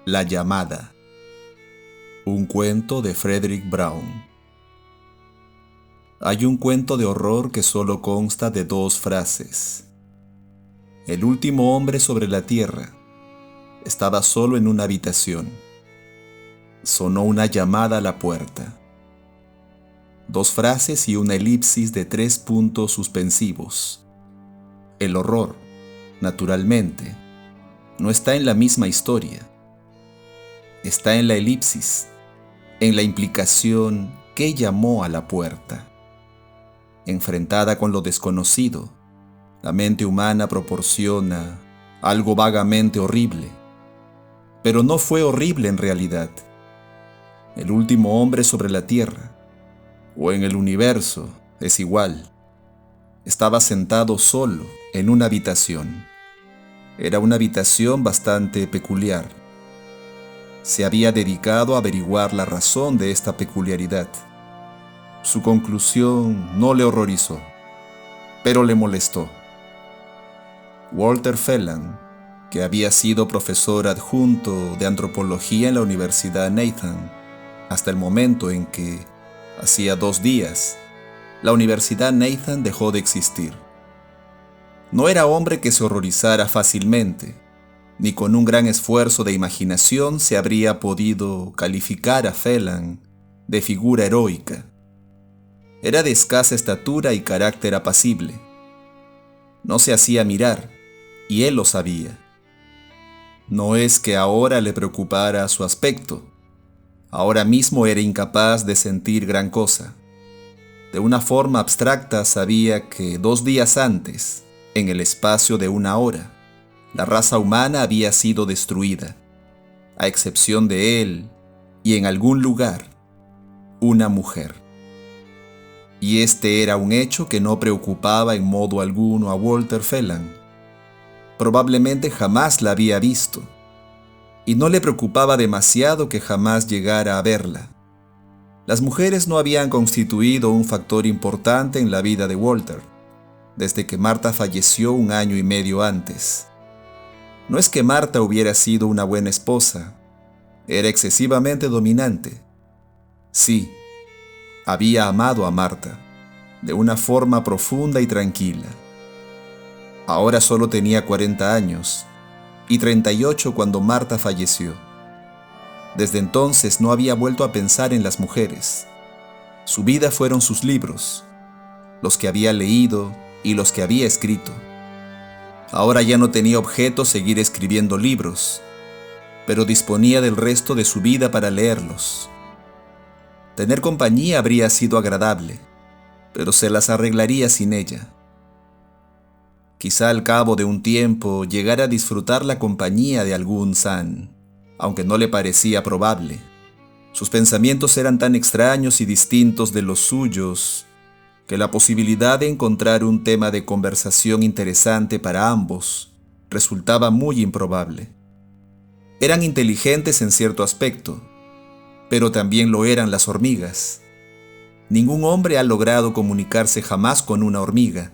La llamada. Un cuento de Frederick Brown. Hay un cuento de horror que solo consta de dos frases. El último hombre sobre la tierra estaba solo en una habitación. Sonó una llamada a la puerta. Dos frases y una elipsis de 3 puntos suspensivos. El horror, naturalmente, no está en la misma historia. Está en la elipsis, en la implicación que llamó a la puerta. Enfrentada con lo desconocido, la mente humana proporciona algo vagamente horrible, pero no fue horrible en realidad. El último hombre sobre la tierra, o en el universo, es igual. Estaba sentado solo en una habitación. Era una habitación bastante peculiar. Se había dedicado a averiguar la razón de esta peculiaridad. Su conclusión no le horrorizó, pero le molestó. Walter Phelan, que había sido profesor adjunto de antropología en la Universidad Nathan, hasta el momento en que, hacía 2 días, la Universidad Nathan dejó de existir. No era hombre que se horrorizara fácilmente, ni con un gran esfuerzo de imaginación se habría podido calificar a Phelan de figura heroica. Era de escasa estatura y carácter apacible. No se hacía mirar, y él lo sabía. No es que ahora le preocupara su aspecto. Ahora mismo era incapaz de sentir gran cosa. De una forma abstracta sabía que 2 días antes, en el espacio de 1 hora, la raza humana había sido destruida, a excepción de él y en algún lugar, una mujer. Y este era un hecho que no preocupaba en modo alguno a Walter Phelan. Probablemente jamás la había visto, y no le preocupaba demasiado que jamás llegara a verla. Las mujeres no habían constituido un factor importante en la vida de Walter, desde que Marta falleció 1 año y medio antes. No es que Marta hubiera sido una buena esposa, era excesivamente dominante. Sí, había amado a Marta, de una forma profunda y tranquila. Ahora solo tenía 40 años, y 38 cuando Marta falleció. Desde entonces no había vuelto a pensar en las mujeres. Su vida fueron sus libros, los que había leído y los que había escrito. Ahora ya no tenía objeto seguir escribiendo libros, pero disponía del resto de su vida para leerlos. Tener compañía habría sido agradable, pero se las arreglaría sin ella. Quizá al cabo de un tiempo llegara a disfrutar la compañía de algún san, aunque no le parecía probable. Sus pensamientos eran tan extraños y distintos de los suyos que la posibilidad de encontrar un tema de conversación interesante para ambos resultaba muy improbable. Eran inteligentes en cierto aspecto, pero también lo eran las hormigas. Ningún hombre ha logrado comunicarse jamás con una hormiga.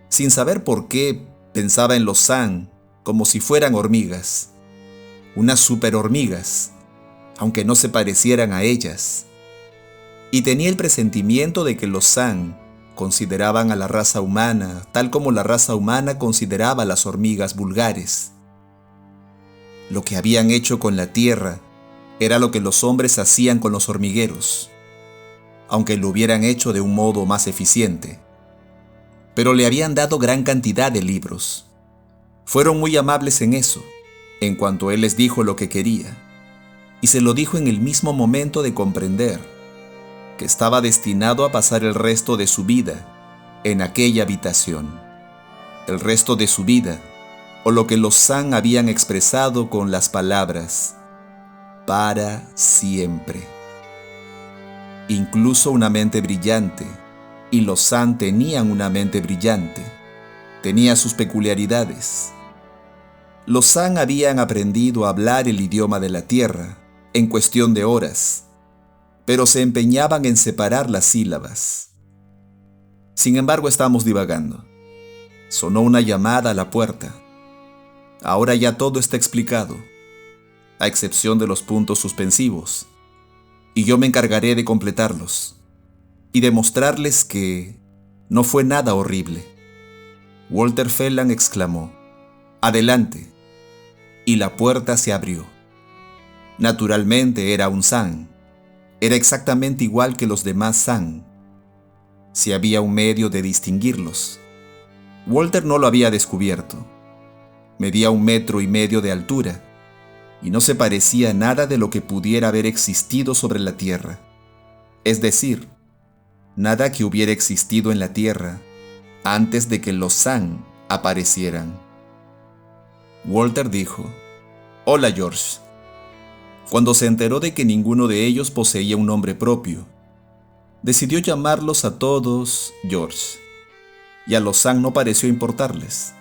Sin saber por qué, pensaba en los san como si fueran hormigas, unas superhormigas, aunque no se parecieran a ellas. Y tenía el presentimiento de que los san consideraban a la raza humana tal como la raza humana consideraba a las hormigas vulgares. Lo que habían hecho con la tierra era lo que los hombres hacían con los hormigueros, aunque lo hubieran hecho de un modo más eficiente. Pero le habían dado gran cantidad de libros. Fueron muy amables en eso, en cuanto él les dijo lo que quería, y se lo dijo en el mismo momento de comprender que estaba destinado a pasar el resto de su vida en aquella habitación. El resto de su vida, o lo que los san habían expresado con las palabras para siempre. Incluso una mente brillante, y los san tenían una mente brillante, tenía sus peculiaridades. Los san habían aprendido a hablar el idioma de la tierra en cuestión de horas, pero se empeñaban en separar las sílabas. Sin embargo, estamos divagando. Sonó una llamada a la puerta. Ahora ya todo está explicado. a excepción de los puntos suspensivos, y yo me encargaré de completarlos y demostrarles que no fue nada horrible. Walter Phelan exclamó: «Adelante», y la puerta se abrió. Naturalmente era un San. Era exactamente igual que los demás San, si había un medio de distinguirlos. Walter no lo había descubierto. Medía 1,5 metros de altura, y no se parecía a nada de lo que pudiera haber existido sobre la Tierra. Es decir, nada que hubiera existido en la Tierra antes de que los San aparecieran. Walter dijo: «Hola, George». Cuando se enteró de que ninguno de ellos poseía un nombre propio, decidió llamarlos a todos George, y a los San no pareció importarles.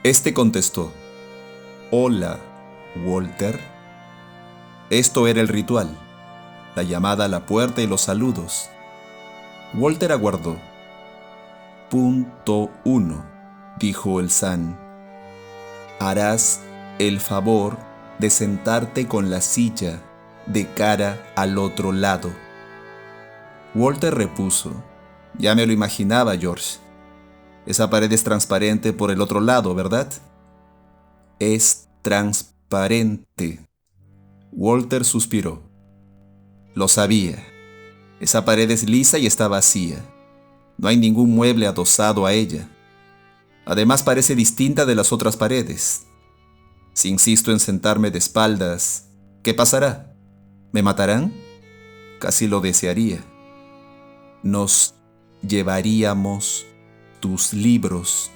Este contestó: «Hola, Walter». Esto era el ritual, la llamada a la puerta y los saludos. Walter aguardó. «Punto 1», dijo el San. «Harás el favor de sentarte con la silla de cara al otro lado». Walter repuso: «Ya me lo imaginaba, George. Esa pared es transparente por el otro lado, ¿verdad?» «Es transparente». Walter suspiró. «Lo sabía. Esa pared es lisa y está vacía. No hay ningún mueble adosado a ella. Además parece distinta de las otras paredes. Si insisto en sentarme de espaldas, ¿qué pasará? ¿Me matarán? Casi lo desearía. Nos llevaríamos tus libros».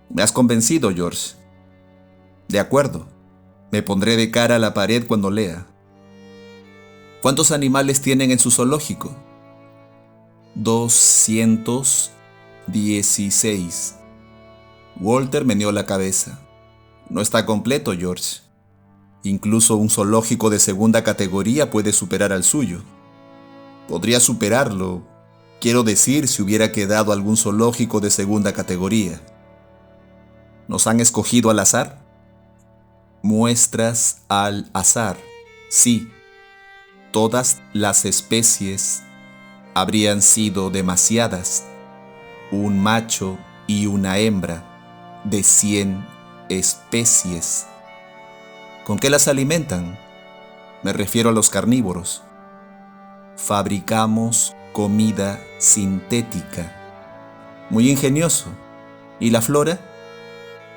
«Me has convencido, George». «De acuerdo. Me pondré de cara a la pared cuando lea». «¿Cuántos animales tienen en su zoológico?» «216». Walter meneó la cabeza. «No está completo, George. Incluso un zoológico de segunda categoría puede superar al suyo. Podría superarlo, quiero decir, si hubiera quedado algún zoológico de segunda categoría». «¿Nos han escogido al azar?» «Muestras al azar, sí. Todas las especies habrían sido demasiadas. Un macho y una hembra de 100 especies». «¿Con qué las alimentan?» «Me refiero a los carnívoros». «Fabricamos comida sintética». «Muy ingenioso. ¿Y la flora?»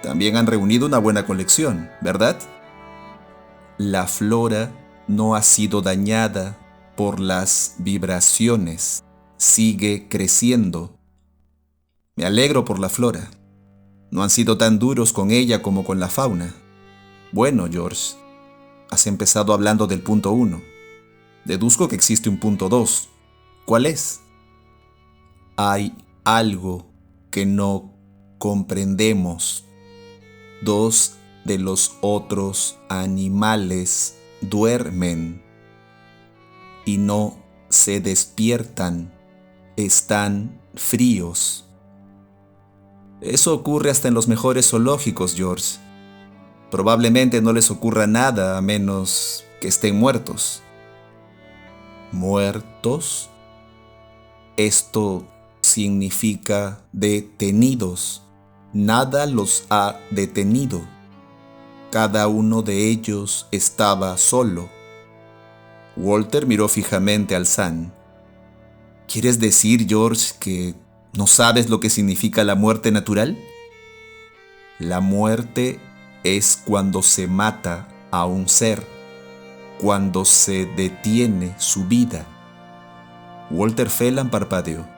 «También han reunido una buena colección, ¿verdad?» «La flora no ha sido dañada por las vibraciones. Sigue creciendo». «Me alegro por la flora. No han sido tan duros con ella como con la fauna». «Bueno, George, has empezado hablando del punto 1. Deduzco que existe un punto 2. ¿Cuál es?» «Hay algo que no comprendemos. 2 de los otros animales duermen y no se despiertan. Están fríos». «Eso ocurre hasta en los mejores zoológicos, George. Probablemente no les ocurra nada a menos que estén muertos». «¿Muertos?» «Esto significa detenidos. Nada los ha detenido. Cada uno de ellos estaba solo». Walter miró fijamente al San. «¿Quieres decir, George, que no sabes lo que significa la muerte natural?» «La muerte es cuando se mata a un ser, cuando se detiene su vida». Walter Phelan parpadeó.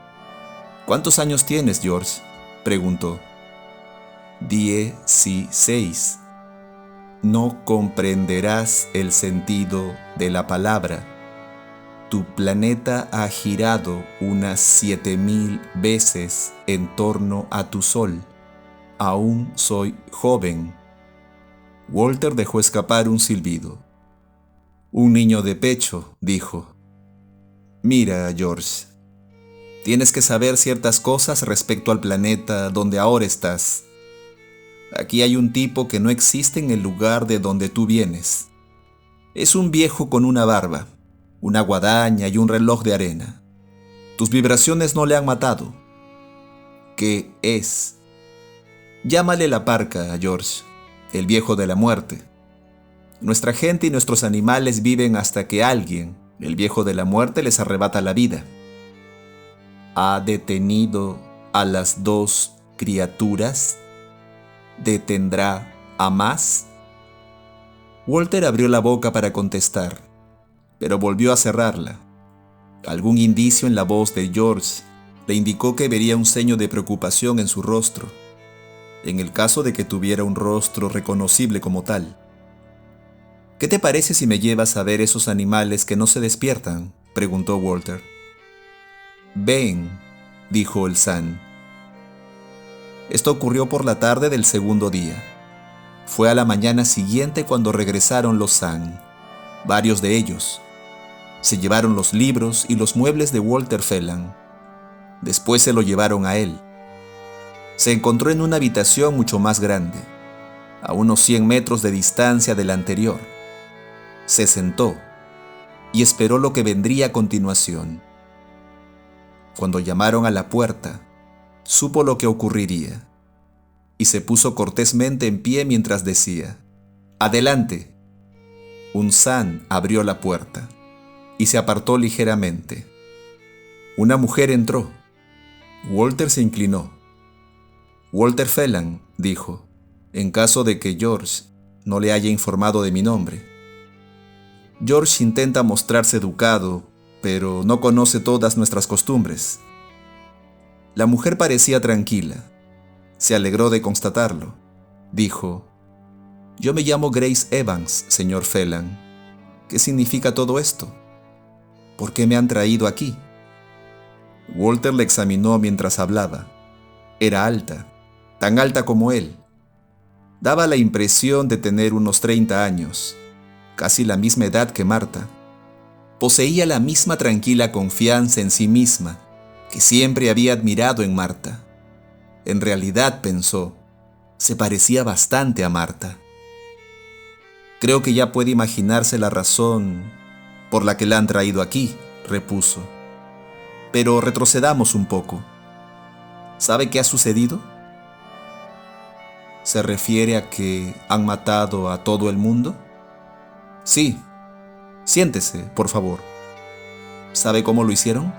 «¿Cuántos años tienes, George?», preguntó. 16. «No comprenderás el sentido de la palabra. Tu planeta ha girado unas 7000 veces en torno a tu sol. Aún soy joven». Walter dejó escapar un silbido. «Un niño de pecho», dijo. «Mira, George, tienes que saber ciertas cosas respecto al planeta donde ahora estás. Aquí hay un tipo que no existe en el lugar de donde tú vienes. Es un viejo con una barba, una guadaña y un reloj de arena. Tus vibraciones no le han matado. ¿Qué es? Llámale la parca a George, el viejo de la muerte. Nuestra gente y nuestros animales viven hasta que alguien, el viejo de la muerte, les arrebata la vida. ¿Ha detenido a las dos criaturas? ¿Detendrá a más? Walter abrió la boca para contestar, pero volvió a cerrarla. Algún indicio en la voz de George le indicó que vería un ceño de preocupación en su rostro, en el caso de que tuviera un rostro reconocible como tal. ¿Qué te parece si me llevas a ver esos animales que no se despiertan?, preguntó Walter. Ven, dijo el San. Esto ocurrió por la tarde del segundo día. Fue a la mañana siguiente cuando regresaron los San, varios de ellos. Se llevaron los libros y los muebles de Walter Phelan. Después se lo llevaron a él. Se encontró en una habitación mucho más grande, a unos 100 metros de distancia de la anterior. Se sentó y esperó lo que vendría a continuación. Cuando llamaron a la puerta, supo lo que ocurriría y se puso cortésmente en pie mientras decía: «Adelante». Un San abrió la puerta y se apartó ligeramente. Una mujer entró. Walter se inclinó. «Walter Phelan», dijo, «en caso de que George no le haya informado de mi nombre». George intenta mostrarse educado, pero no conoce todas nuestras costumbres. La mujer parecía tranquila. Se alegró de constatarlo. Dijo: «Yo me llamo Grace Evans, señor Phelan. ¿Qué significa todo esto? ¿Por qué me han traído aquí?» Walter le examinó mientras hablaba. Era alta, tan alta como él. Daba la impresión de tener unos 30 años, casi la misma edad que Marta. Poseía la misma tranquila confianza en sí misma que siempre había admirado en Marta. En realidad, pensó, se parecía bastante a Marta. «Creo que ya puede imaginarse la razón por la que la han traído aquí», repuso. «Pero retrocedamos un poco. ¿Sabe qué ha sucedido?» «¿Se refiere a que han matado a todo el mundo?» «Sí. Siéntese, por favor». «¿Sabe cómo lo hicieron?»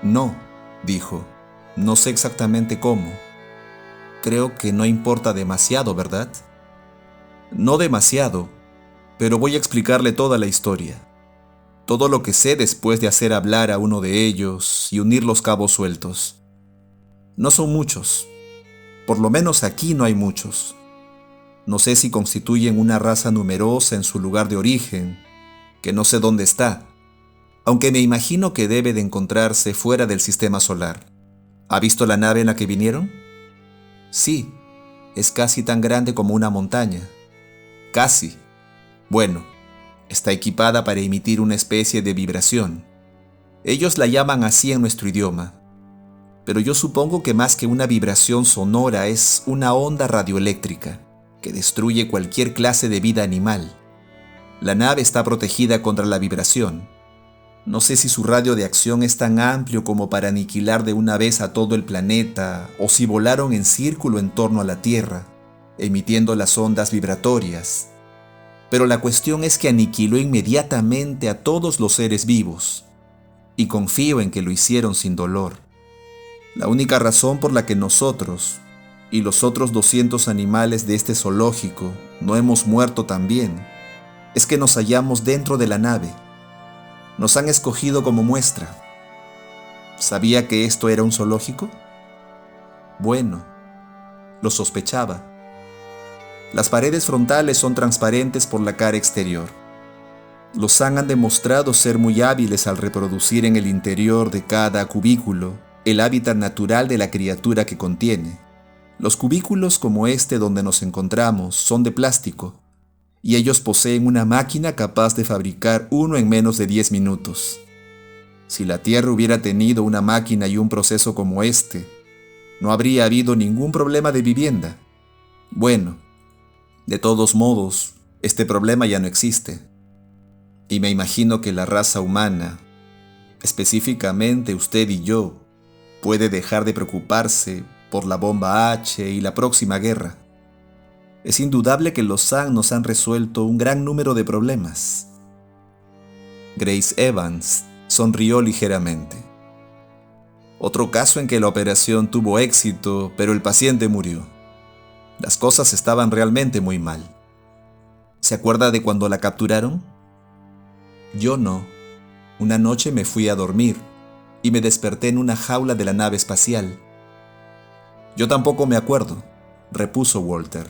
«No», dijo. «No sé exactamente cómo. Creo que no importa demasiado, ¿verdad?» «No demasiado, pero voy a explicarle toda la historia. Todo lo que sé después de hacer hablar a uno de ellos y unir los cabos sueltos. No son muchos. Por lo menos aquí no hay muchos. No sé si constituyen una raza numerosa en su lugar de origen, que no sé dónde está, aunque me imagino que debe de encontrarse fuera del sistema solar. ¿Ha visto la nave en la que vinieron?» «Sí, es casi tan grande como una montaña». «Casi. Bueno, está equipada para emitir una especie de vibración. Ellos la llaman así en nuestro idioma, pero yo supongo que más que una vibración sonora es una onda radioeléctrica que destruye cualquier clase de vida animal. La nave está protegida contra la vibración. No sé si su radio de acción es tan amplio como para aniquilar de una vez a todo el planeta, o si volaron en círculo en torno a la Tierra, emitiendo las ondas vibratorias. Pero la cuestión es que aniquiló inmediatamente a todos los seres vivos, y confío en que lo hicieron sin dolor. La única razón por la que nosotros y los otros 200 animales de este zoológico no hemos muerto también es que nos hallamos dentro de la nave. Nos han escogido como muestra. ¿Sabía que esto era un zoológico? Bueno, lo sospechaba. Las paredes frontales son transparentes por la cara exterior. Los San han demostrado ser muy hábiles al reproducir en el interior de cada cubículo el hábitat natural de la criatura que contiene. Los cubículos como este donde nos encontramos son de plástico, y ellos poseen una máquina capaz de fabricar uno en menos de 10 minutos. Si la Tierra hubiera tenido una máquina y un proceso como este, no habría habido ningún problema de vivienda. Bueno, de todos modos, este problema ya no existe. Y me imagino que la raza humana, específicamente usted y yo, puede dejar de preocuparse por la bomba H y la próxima guerra. Es indudable que los Zhang nos han resuelto un gran número de problemas. Grace Evans sonrió ligeramente. Otro caso en que la operación tuvo éxito, pero el paciente murió. Las cosas estaban realmente muy mal. ¿Se acuerda de cuando la capturaron? Yo no. Una noche me fui a dormir y me desperté en una jaula de la nave espacial. Yo tampoco me acuerdo, repuso Walter.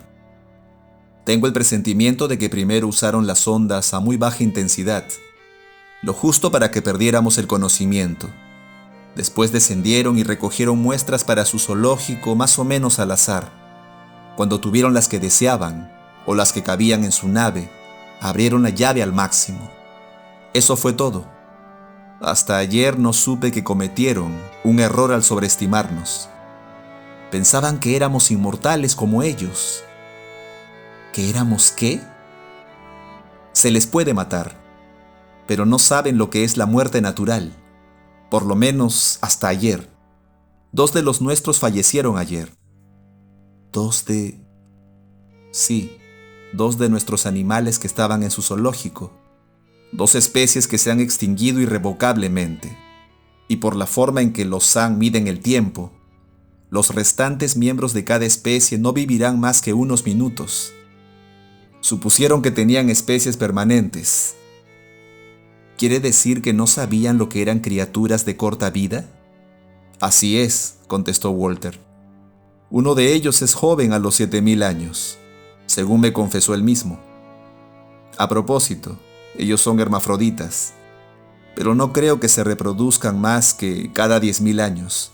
Tengo el presentimiento de que primero usaron las ondas a muy baja intensidad, lo justo para que perdiéramos el conocimiento. Después descendieron y recogieron muestras para su zoológico más o menos al azar. Cuando tuvieron las que deseaban, o las que cabían en su nave, abrieron la llave al máximo. Eso fue todo. Hasta ayer no supe que cometieron un error al sobreestimarnos. Pensaban que éramos inmortales como ellos. ¿Que éramos qué? Se les puede matar, pero no saben lo que es la muerte natural. Por lo menos hasta ayer. 2 de los nuestros fallecieron ayer. Sí, 2 de nuestros animales que estaban en su zoológico. 2 especies que se han extinguido irrevocablemente. Y por la forma en que los Zhang miden el tiempo, los restantes miembros de cada especie no vivirán más que unos minutos. Supusieron que tenían especies permanentes. ¿Quiere decir que no sabían lo que eran criaturas de corta vida? Así es, contestó Walter. Uno de ellos es joven a los 7000 años, según me confesó él mismo. A propósito, ellos son hermafroditas, pero no creo que se reproduzcan más que cada 10.000 años.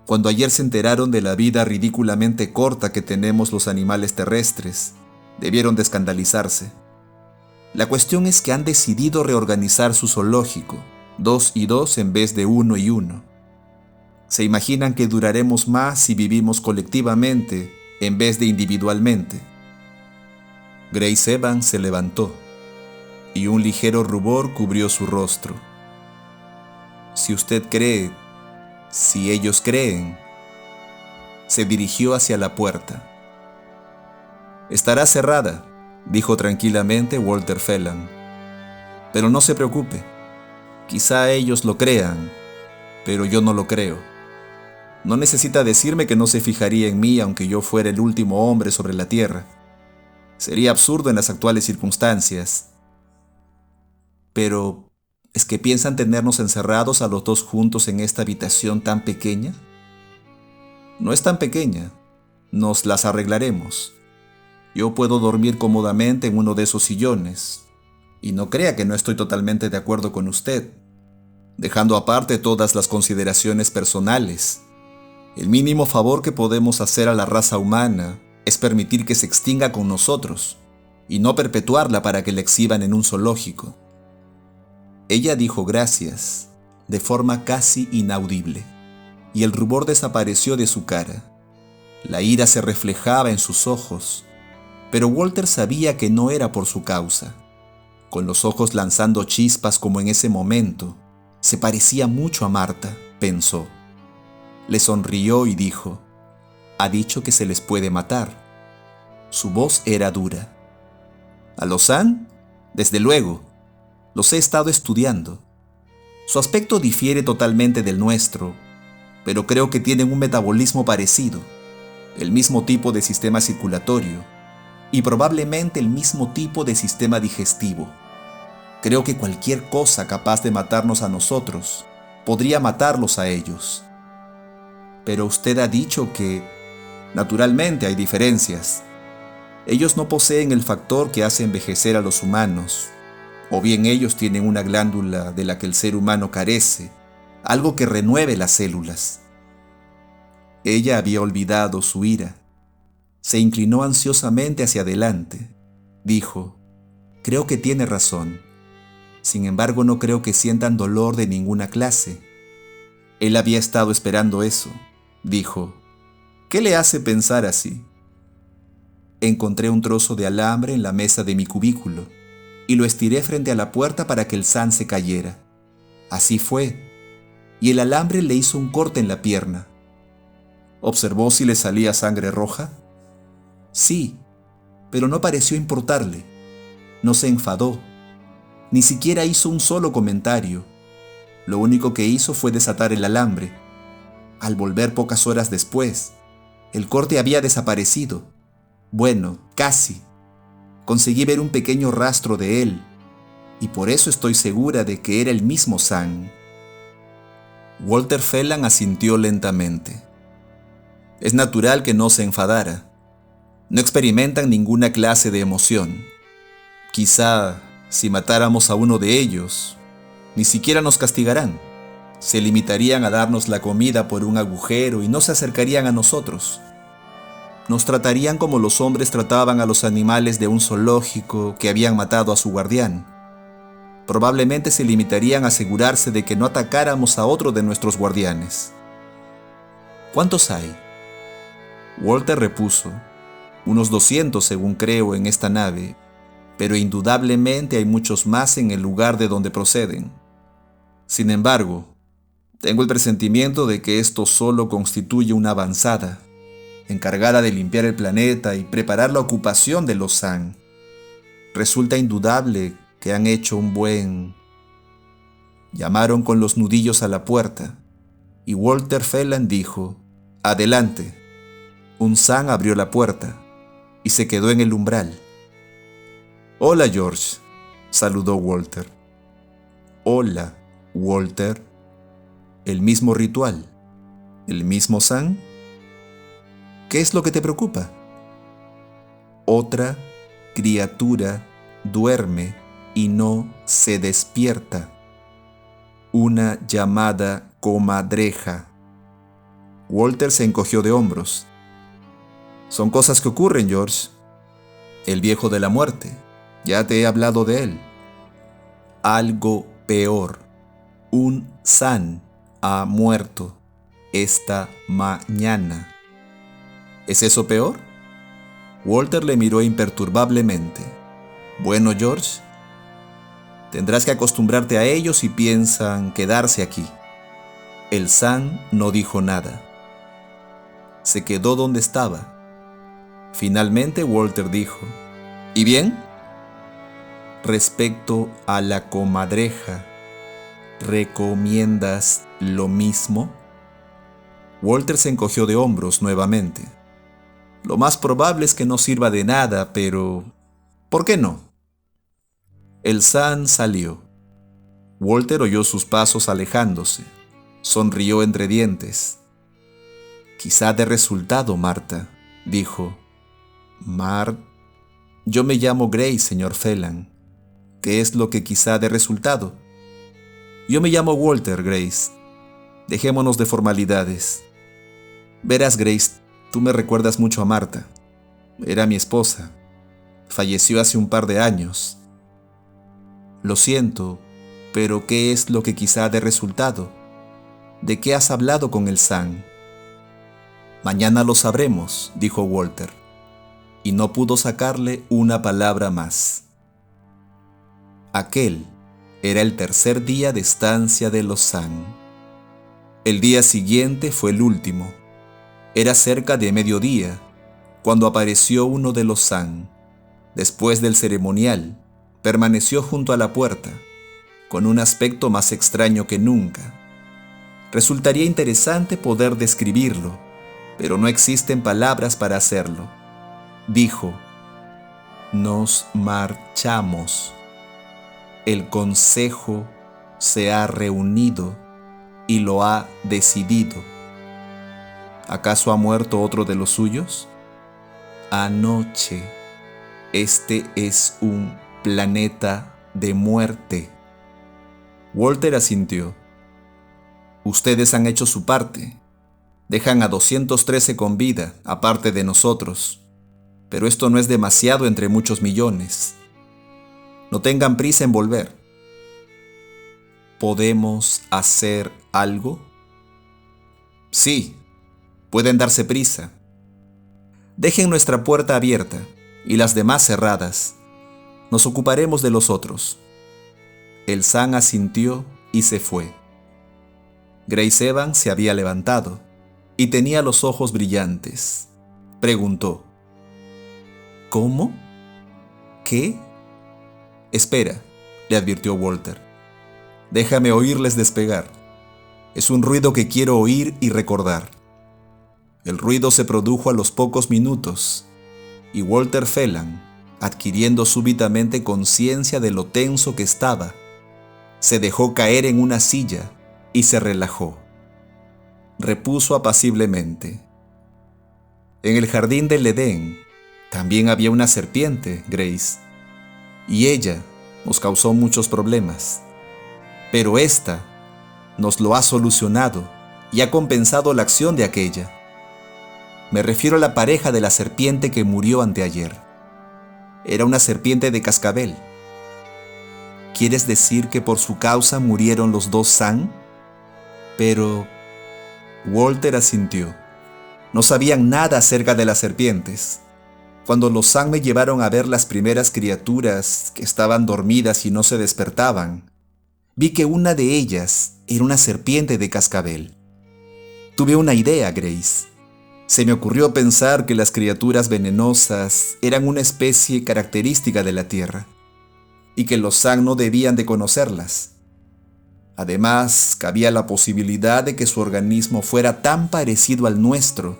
Cuando ayer se enteraron de la vida ridículamente corta que tenemos los animales terrestres, debieron de escandalizarse. La cuestión es que han decidido reorganizar su zoológico, 2 y 2 en vez de 1 y 1. Se imaginan que duraremos más si vivimos colectivamente en vez de individualmente. Grace Evans se levantó y un ligero rubor cubrió su rostro. Si usted cree, si ellos creen, se dirigió hacia la puerta. Estará cerrada, dijo tranquilamente Walter Phelan. Pero no se preocupe. Quizá ellos lo crean, pero yo no lo creo. No necesita decirme que no se fijaría en mí aunque yo fuera el último hombre sobre la Tierra. Sería absurdo en las actuales circunstancias. Pero, ¿es que piensan tenernos encerrados a los 2 juntos en esta habitación tan pequeña? No es tan pequeña. Nos las arreglaremos. Yo puedo dormir cómodamente en uno de esos sillones. Y no crea que no estoy totalmente de acuerdo con usted. Dejando aparte todas las consideraciones personales, el mínimo favor que podemos hacer a la raza humana es permitir que se extinga con nosotros, y no perpetuarla para que la exhiban en un zoológico. Ella dijo gracias, de forma casi inaudible, y el rubor desapareció de su cara. La ira se reflejaba en sus ojos, pero Walter sabía que no era por su causa. Con los ojos lanzando chispas como en ese momento, se parecía mucho a Marta, pensó. Le sonrió y dijo, «Ha dicho que se les puede matar». Su voz era dura. «¿A los Zhang? Desde luego. Los he estado estudiando. Su aspecto difiere totalmente del nuestro, pero creo que tienen un metabolismo parecido, el mismo tipo de sistema circulatorio y probablemente el mismo tipo de sistema digestivo. Creo que cualquier cosa capaz de matarnos a nosotros podría matarlos a ellos. Pero usted ha dicho que, naturalmente, hay diferencias. Ellos no poseen el factor que hace envejecer a los humanos, o bien ellos tienen una glándula de la que el ser humano carece, algo que renueve las células». Ella había olvidado su ira. Se inclinó ansiosamente hacia adelante. Dijo, «Creo que tiene razón. Sin embargo, no creo que sientan dolor de ninguna clase». Él había estado esperando eso. Dijo, «¿Qué le hace pensar así?» encontré un trozo de alambre en la mesa de mi cubículo y lo estiré frente a la puerta para que el San se cayera. Así fue, y el alambre le hizo un corte en la pierna. ¿Observó si le salía sangre roja? Sí, pero no pareció importarle. No se enfadó. Ni siquiera hizo un solo comentario. Lo único que hizo fue desatar el alambre. Al volver pocas horas después, el corte había desaparecido. Bueno, casi. Conseguí ver un pequeño rastro de él, y por eso estoy segura de que era el mismo Sam. Walter Phelan asintió lentamente. Es natural que no se enfadara. No experimentan ninguna clase de emoción. Quizá, si matáramos a uno de ellos, ni siquiera nos castigarán. Se limitarían a darnos la comida por un agujero y no se acercarían a nosotros. Nos tratarían como los hombres trataban a los animales de un zoológico que habían matado a su guardián. Probablemente se limitarían a asegurarse de que no atacáramos a otro de nuestros guardianes. ¿Cuántos hay? Walter repuso. Unos 200 según creo en esta nave, pero indudablemente hay muchos más en el lugar de donde proceden. Sin embargo, tengo el presentimiento de que esto solo constituye una avanzada, encargada de limpiar el planeta y preparar la ocupación de los San. Resulta indudable que han hecho un buen... Llamaron con los nudillos a la puerta, y Walter Phelan dijo, «Adelante». Un San abrió la puerta y se quedó en el umbral. «Hola, George», saludó Walter. «Hola, Walter». ¿El mismo ritual? ¿El mismo San? ¿Qué es lo que te preocupa? Otra criatura duerme y no se despierta. Una llamada comadreja. Walter se encogió de hombros. Son cosas que ocurren, George. El viejo de la muerte. Ya te he hablado de él. Algo peor. Un San ha muerto esta mañana. ¿Es eso peor? Walter le miró imperturbablemente. Bueno, George, tendrás que acostumbrarte a ellos si piensan quedarse aquí. El San no dijo nada. Se quedó donde estaba. Finalmente Walter dijo, ¿y bien? Respecto a la comadreja, ¿recomiendas lo mismo? Walter se encogió de hombros nuevamente. Lo más probable es que no sirva de nada, pero ¿por qué no? El San salió. Walter oyó sus pasos alejándose. Sonrió entre dientes. Quizá dé resultado, Marta, dijo. Yo me llamo Grace, señor Phelan. ¿Qué es lo que quizá dé resultado? Yo me llamo Walter, Grace. Dejémonos de formalidades. Verás, Grace, tú me recuerdas mucho a Marta. Era mi esposa. Falleció hace un par de años. Lo siento, pero ¿qué es lo que quizá dé resultado? ¿De qué has hablado con el San? Mañana lo sabremos, dijo Walter, y no pudo sacarle una palabra más. Aquel era el tercer día de estancia de los San. El día siguiente fue el último. Era cerca de mediodía, cuando apareció uno de los San. Después del ceremonial, permaneció junto a la puerta, con un aspecto más extraño que nunca. Resultaría interesante poder describirlo, pero no existen palabras para hacerlo. Dijo, «Nos marchamos. El consejo se ha reunido y lo ha decidido. ¿Acaso ha muerto otro de los suyos? Anoche. Este es un planeta de muerte». Walter asintió. «Ustedes han hecho su parte. Dejan a 213 con vida, aparte de nosotros. Pero esto no es demasiado entre muchos millones. No tengan prisa en volver. ¿Podemos hacer algo?» «Sí, pueden darse prisa. Dejen nuestra puerta abierta y las demás cerradas. Nos ocuparemos de los otros. El San asintió y se fue. Grace Evans se había levantado y tenía los ojos brillantes. Preguntó: ¿Cómo? ¿Qué? Espera, le advirtió Walter. Déjame oírles despegar. Es un ruido que quiero oír y recordar. El ruido se produjo a los pocos minutos y Walter Phelan, adquiriendo súbitamente conciencia de lo tenso que estaba, se dejó caer en una silla y se relajó. Repuso apaciblemente: En el jardín del Edén también había una serpiente, Grace, y ella nos causó muchos problemas. Pero esta nos lo ha solucionado y ha compensado la acción de aquella. Me refiero a la pareja de la serpiente que murió anteayer. Era una serpiente de cascabel. ¿Quieres decir que por su causa murieron los dos San? Pero Walter asintió. No sabían nada acerca de las serpientes. Cuando los San me llevaron a ver las primeras criaturas que estaban dormidas y no se despertaban, vi que una de ellas era una serpiente de cascabel. Tuve una idea, Grace. Se me ocurrió pensar que las criaturas venenosas eran una especie característica de la Tierra y que los San no debían de conocerlas. Además, cabía la posibilidad de que su organismo fuera tan parecido al nuestro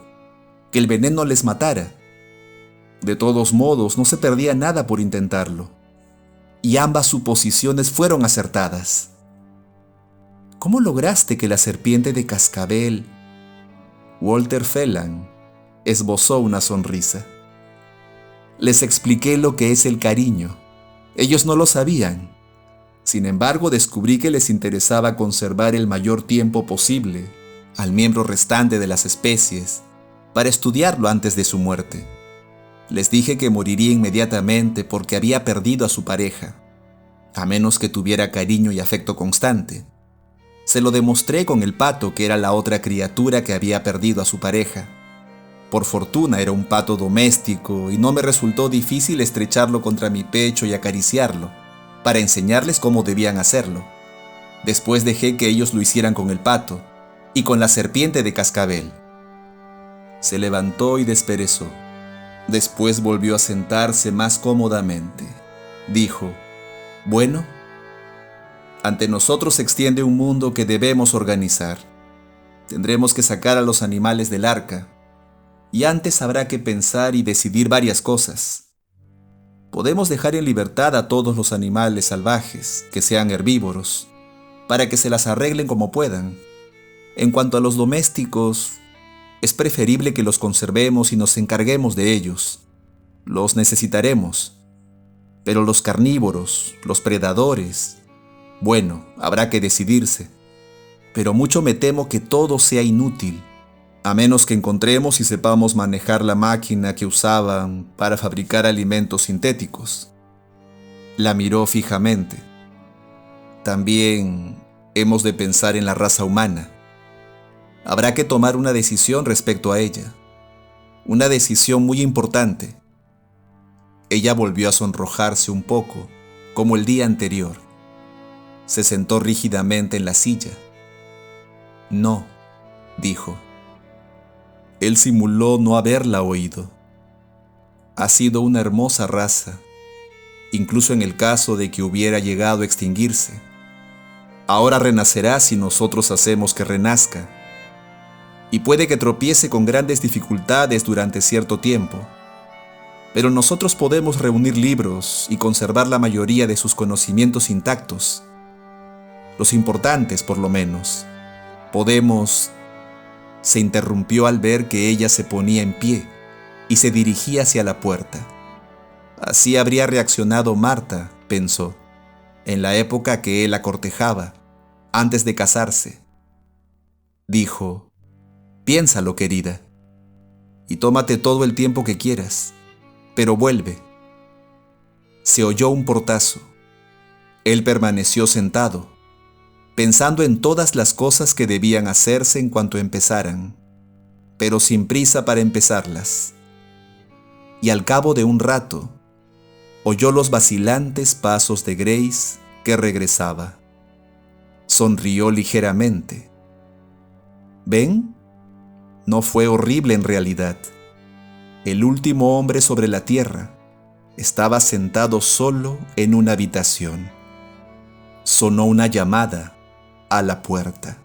que el veneno les matara. De todos modos, no se perdía nada por intentarlo, y ambas suposiciones fueron acertadas. ¿Cómo lograste que la serpiente de cascabel? Walter Phelan esbozó una sonrisa. Les expliqué lo que es el cariño. Ellos no lo sabían. Sin embargo, descubrí que les interesaba conservar el mayor tiempo posible al miembro restante de las especies para estudiarlo antes de su muerte. Les dije que moriría inmediatamente porque había perdido a su pareja, a menos que tuviera cariño y afecto constante. Se lo demostré con el pato, que era la otra criatura que había perdido a su pareja. Por fortuna era un pato doméstico y no me resultó difícil estrecharlo contra mi pecho y acariciarlo, para enseñarles cómo debían hacerlo. Después dejé que ellos lo hicieran con el pato y con la serpiente de cascabel. Se levantó y desperezó. Después volvió a sentarse más cómodamente. Dijo: Bueno, ante nosotros se extiende un mundo que debemos organizar. Tendremos que sacar a los animales del arca, y antes habrá que pensar y decidir varias cosas. Podemos dejar en libertad a todos los animales salvajes, que sean herbívoros, para que se las arreglen como puedan. En cuanto a los domésticos, es preferible que los conservemos y nos encarguemos de ellos. Los necesitaremos. Pero los carnívoros, los predadores, bueno, habrá que decidirse. Pero mucho me temo que todo sea inútil, a menos que encontremos y sepamos manejar la máquina que usaban para fabricar alimentos sintéticos. La miró fijamente. También hemos de pensar en la raza humana. Habrá que tomar una decisión respecto a ella. Una decisión muy importante. Ella volvió a sonrojarse un poco, como el día anterior. Se sentó rígidamente en la silla. No, dijo. Él simuló no haberla oído. Ha sido una hermosa raza, incluso en el caso de que hubiera llegado a extinguirse. Ahora renacerá si nosotros hacemos que renazca. Y puede que tropiece con grandes dificultades durante cierto tiempo. Pero nosotros podemos reunir libros y conservar la mayoría de sus conocimientos intactos. Los importantes, por lo menos. Podemos... Se interrumpió al ver que ella se ponía en pie y se dirigía hacia la puerta. Así habría reaccionado Marta, pensó, en la época que él la cortejaba, antes de casarse. Dijo: Piénsalo, querida, y tómate todo el tiempo que quieras, pero vuelve. Se oyó un portazo. Él permaneció sentado, pensando en todas las cosas que debían hacerse en cuanto empezaran, pero sin prisa para empezarlas. y al cabo de un rato, oyó los vacilantes pasos de Grace que regresaba. Sonrió ligeramente. ¿Ven? No fue horrible en realidad. El último hombre sobre la tierra estaba sentado solo en una habitación. Sonó una llamada a la puerta.